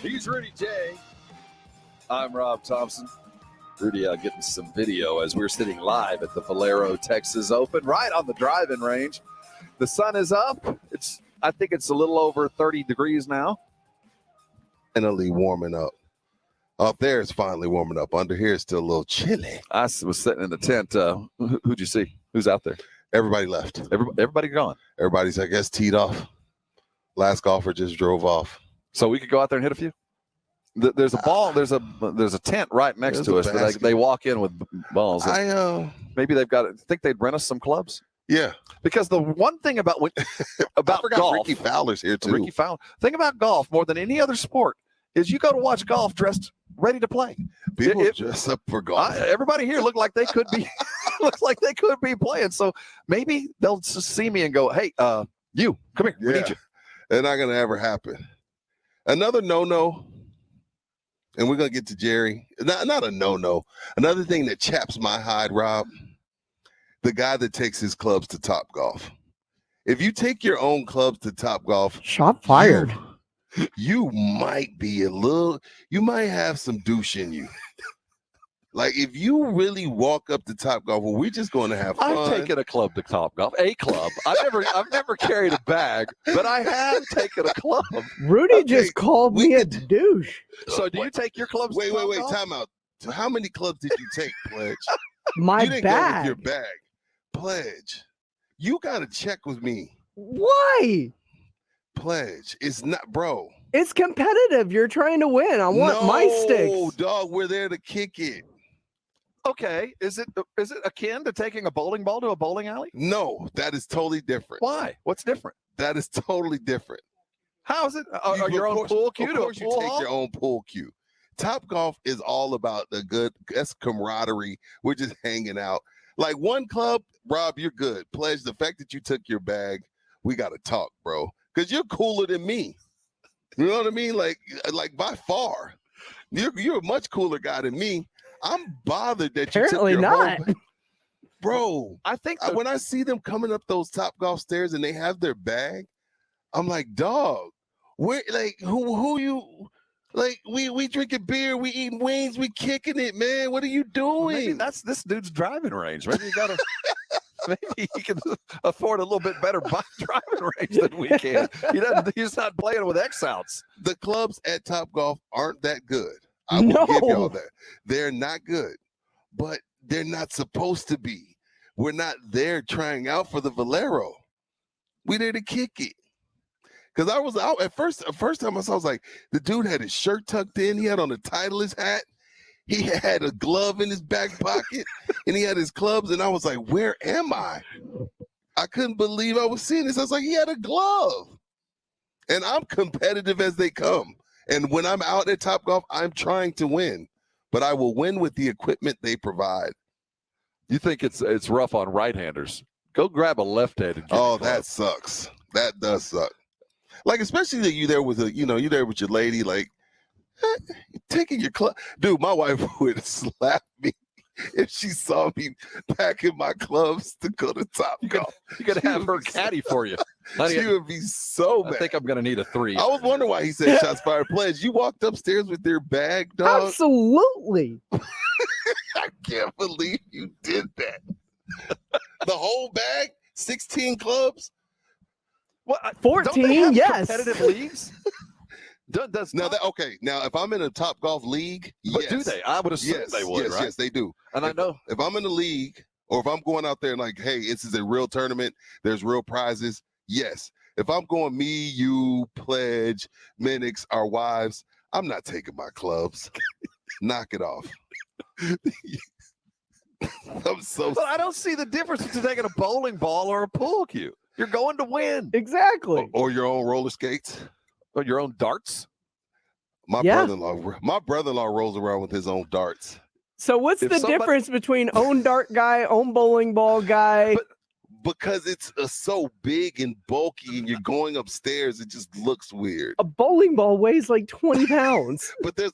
He's Rudy J. I'm Rob Thompson. Rudy getting some video as we're sitting live at the Valero Texas Open, right on the driving range. The sun is up. I think it's a little over 30 degrees now. Finally warming up. Up there, it's finally warming up. Under here, it's still a little chilly. I was sitting in the tent. Who'd you see? Who's out there? Everybody left. Everybody gone. Everybody's, I guess, teed off. Last golfer just drove off. So we could go out there and hit a few? There's a ball. There's a tent right next to us. But they walk in with balls. Maybe they've got. I think they'd rent us some clubs. Yeah, because the one thing about golf, Ricky Fowler's here too. Ricky Fowler. Thing about golf more than any other sport is you go to watch golf dressed ready to play. People dress up for golf. Everybody here look like they could be looks like they could be playing. So maybe they'll just see me and go, "Hey, you come here. We need you." It's not gonna ever happen. Another no-no. And we're going to get to Jerry. Not a no-no. Another thing that chaps my hide, Rob, the guy that takes his clubs to Topgolf. If you take your own clubs to Topgolf. Shot fired. You might have some douche in you. Like, if you really walk up to Topgolf, well, we're just going to have fun. I've taken a club to Topgolf, a club. I've never carried a bag, but I have taken a club. Rudy just called me a douche. So do you take your clubs to Topgolf? Wait, time out. How many clubs did you take, Pledge? My you didn't bag. go with your bag. Pledge. You got to check with me. Why? Pledge. It's not, bro. It's competitive. You're trying to win. I want my sticks. No, dog, we're there to kick it. Okay, is it akin to taking a bowling ball to a bowling alley? No, that is totally different. Why? What's different? That is totally different. How is it? Your own pool cue to a pool pool hall? Take your own pool cue. Topgolf is all about that's camaraderie. We're just hanging out. Like one club, Rob, you're good. Pledge, the fact that you took your bag, we got to talk, bro. Because you're cooler than me. You know what I mean? Like by far. You're a much cooler guy than me. I'm bothered that you took your not. Home. Bro, I think when I see them coming up those Topgolf stairs and they have their bag, I'm like, dog, where like who you like we drinking beer, we eating wings, we kicking it, man. What are you doing? Maybe that's this dude's driving range. Maybe you gotta maybe he can afford a little bit better driving range than we can. He's not playing with X outs. The clubs at Topgolf aren't that good. I will give y'all that. They're not good, but they're not supposed to be. We're not there trying out for the Valero. We're there to kick it. Because I was out at first time I saw, I was like, the dude had his shirt tucked in. He had on a Titleist hat. He had a glove in his back pocket, and he had his clubs. And I was like, where am I? I couldn't believe I was seeing this. I was like, he had a glove. And I'm competitive as they come. And when I'm out at Topgolf, I'm trying to win, but I will win with the equipment they provide. You think it's rough on right-handers? Go grab a left-handed. Oh, that sucks. That does suck. Like, especially that you there with you there with your lady, like taking your club. Dude, my wife would slap me if she saw me packing my clubs to go to Topgolf. You could have her caddy for you. Honey, she would be so mad. I think I'm going to need a 3. I was wondering why he said shots fired. Pledge, you walked upstairs with your bag, dog? Absolutely. I can't believe you did that. The whole bag? 16 clubs? What? 14, yes. Competitive leagues? Now, if I'm in a Topgolf league, but do they? I would assume they would, right? Yes, they do. And I know. If I'm in a league, or if I'm going out there and like, hey, this is a real tournament, there's real prizes, yes. If I'm going me, you, Pledge, Minix, our wives, I'm not taking my clubs. Knock it off. But I don't see the difference between taking a bowling ball or a pool cue. You're going to win. Exactly. Or your own roller skates. Or your own darts. My brother-in-law rolls around with his own darts. So what's the difference between own dart guy, own bowling ball guy? Because it's so big and bulky and you're going upstairs, it just looks weird. A bowling ball weighs like 20 pounds. But there's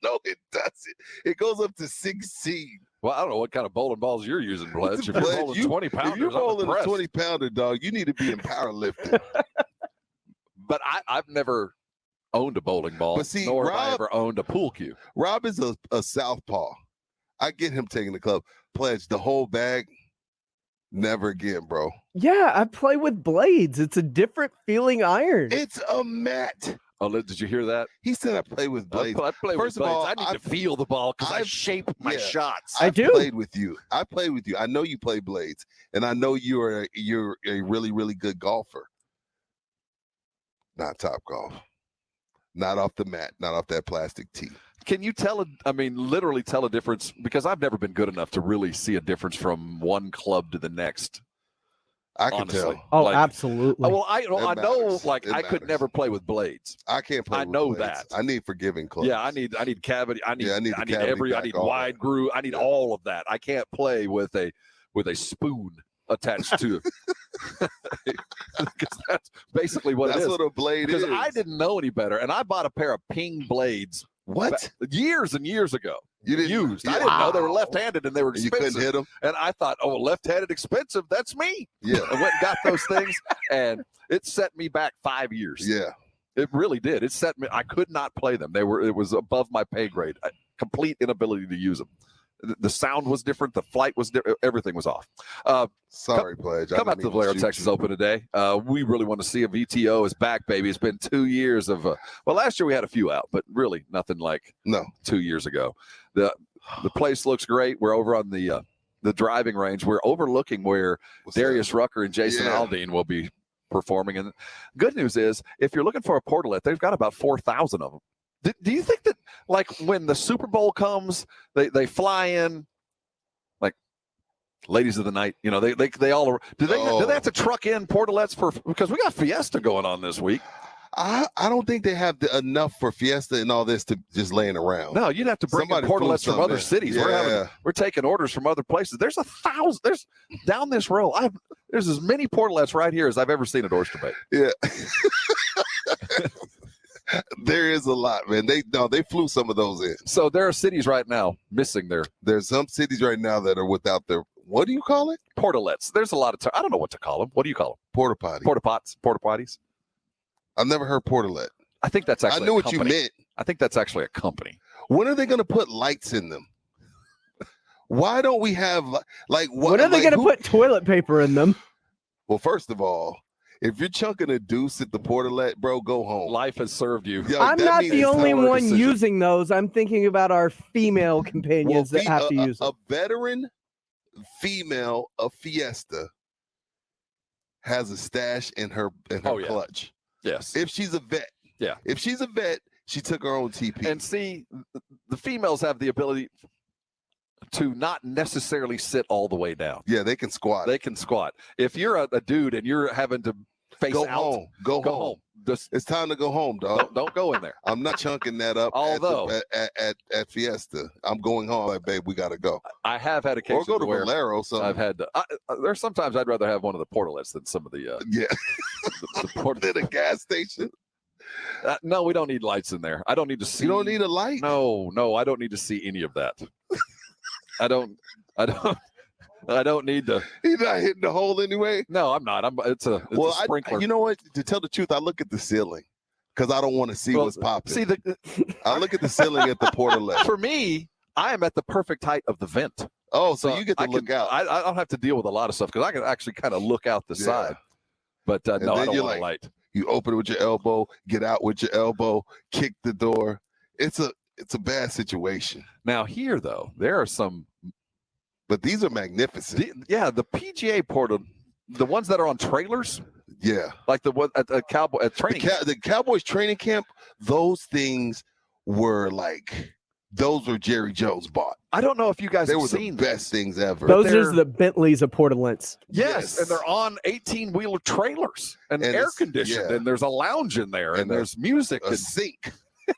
no, it doesn't. It goes up to 16. Well, I don't know what kind of bowling balls you're using, Pledge. If you're bowling 20 pounders, if you're bowling a 20-pounder, dog, you need to be in powerlifting. But I've never owned a bowling ball, But see, nor have I Rob- ever owned a pool cue. Rob is a southpaw. I get him taking the club. Pledge the whole bag. Never again, bro. Yeah, I play with blades. It's a different feeling iron. It's a mat. Oh, did you hear that? He said I play with blades. I play First with of blades. all, I need to feel the ball because I I've- shape my yeah. shots. I I've do. played with you. I play with you. I know you play blades, and I know you're a really, really good golfer. Not top golf. Not off the mat. Not off that plastic tee. Can you tell? Literally tell a difference, because I've never been good enough to really see a difference from one club to the next. I can Honestly. tell. Oh, like- absolutely. Well, I know, matters. like It I could matters. never play with blades. I can't play. I with know blades. that. I need forgiving clubs. Yeah, I need cavity. I need the cavity I back, need all wide that. groove. I need Yeah. all of that. I can't play with a spoon attached to it. Because that's basically what That's it is. what a blade Because is. I didn't know any better, and I bought a pair of ping blades What? years and years ago. You didn't Used. I yeah. didn't know they were Wow. left-handed and they were You expensive. couldn't hit them. And I thought, oh, left-handed expensive. That's me. Yeah. I went and got those things, and it set me back 5 years. Yeah. It really did. It set me. I could not play them. It was above my pay grade. Complete inability to use them. The sound was different. The flight was different. Everything was off. Sorry, Pledge. I Come didn't out to the mean Valero shoot Texas you. Open today. We really want to see a VTO is back, baby. It's been 2 years of. Well, last year we had a few out, but really nothing like No. 2 years ago. The place looks great. We're over on the driving range. We're overlooking where What's Darius Rucker and Jason Yeah. Aldean will be performing. And good news is, if you're looking for a portalet, they've got about 4,000 of them. Do you think that, like, when the Super Bowl comes, they fly in, like ladies of the night? You know, they all are. Do they have to truck in portalets because we got Fiesta going on this week? I don't think they have enough for Fiesta and all this to just laying around. No, you'd have to bring in Somebody flew portalets from some other in. cities. Yeah. We're taking orders from other places. There's 1,000. There's down this row. There's as many portalets right here as I've ever seen at Oyster Bay. Yeah. There is a lot, man. They flew some of those in. So there are cities right now missing their There's some cities right now that are without their, what do you call it? portalets. There's a lot of I don't know what to call them. What do you call them? Porta potty. Porta potties. I've never heard portalet. I think that's actually. I knew a what you company. meant. I think that's actually a company. When are they going to put lights in them? Why don't we have like what? When are they like, going to put toilet paper in them? Well, first of all, if you're chunking a deuce at the portalet, bro, go home. Life has served you. Yo, I'm that not means the it's only our one decision. using those. I'm thinking about our female companions that have to use them. A veteran female of Fiesta has a stash in her Oh, yeah. clutch. Yes. If she's a vet. Yeah. If she's a vet, she took her own TP. And see, the females have the ability to not necessarily sit all the way down. yeah, they can squat. They can squat. If you're a dude and you're having to face go out, home. Go go home. home. Just It's time to go home, dog. don't go in there. I'm not chunking that up Although- at Fiesta. I'm going home. Like, babe, we gotta go. I have had Or occasions go to where Valero. So I've had to, there's sometimes I'd rather have one of the portalets than some of the yeah, the port. at a gas station. No, we don't need lights in there. I don't need to see. You don't need a light. No, I don't need to see any of that. I don't need to. He's not hitting the hole anyway. No, I'm not. It's a sprinkler. you know what? To tell the truth, I look at the ceiling because I don't want to see Well, what's popping. See, I look at the ceiling at the portalet. for me, I am at the perfect height of the vent. Oh, so you get to I look can, out. I don't have to deal with a lot of stuff because I can actually kind of look out the Yeah. side. But no, then I don't you're want like- a light. You open it with your elbow, get out with your elbow, kick the door. It's a bad situation. Now here though, there are some. But these are magnificent. The PGA portal, the ones that are on trailers, Yeah. like the one at Cowboy at training. The Cowboys training camp, those things were like, those were Jerry Jones bought. I don't know if you guys They have were the seen best these. things ever. Those they're- are the Bentleys of portalets. Yes, and they're on 18-wheeler trailers and And air it's- conditioned, yeah. and there's a lounge in there, and And there's music a and sink.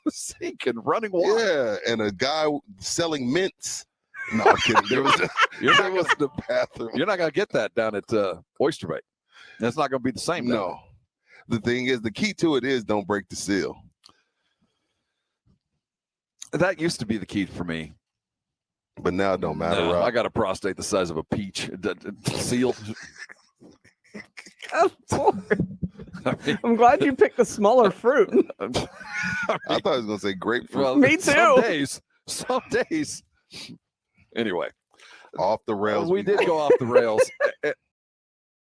sink and running water. Yeah. And a guy selling mints. No, I'm kidding. There was You're there not was gonna, the bathroom. you're not gonna get that down at Oyster Bay. That's not gonna be the same. down No. The thing is, the key to it is don't break the seal. there. That used to be the key for me. But now it don't matter, No, Rob. I got a prostate the size of a peach. Sealed. Of course. I'm glad you picked the smaller fruit. I thought I was going to say grapefruit. Well, Me too. Some days. Anyway, Off the rails. we did go off the rails.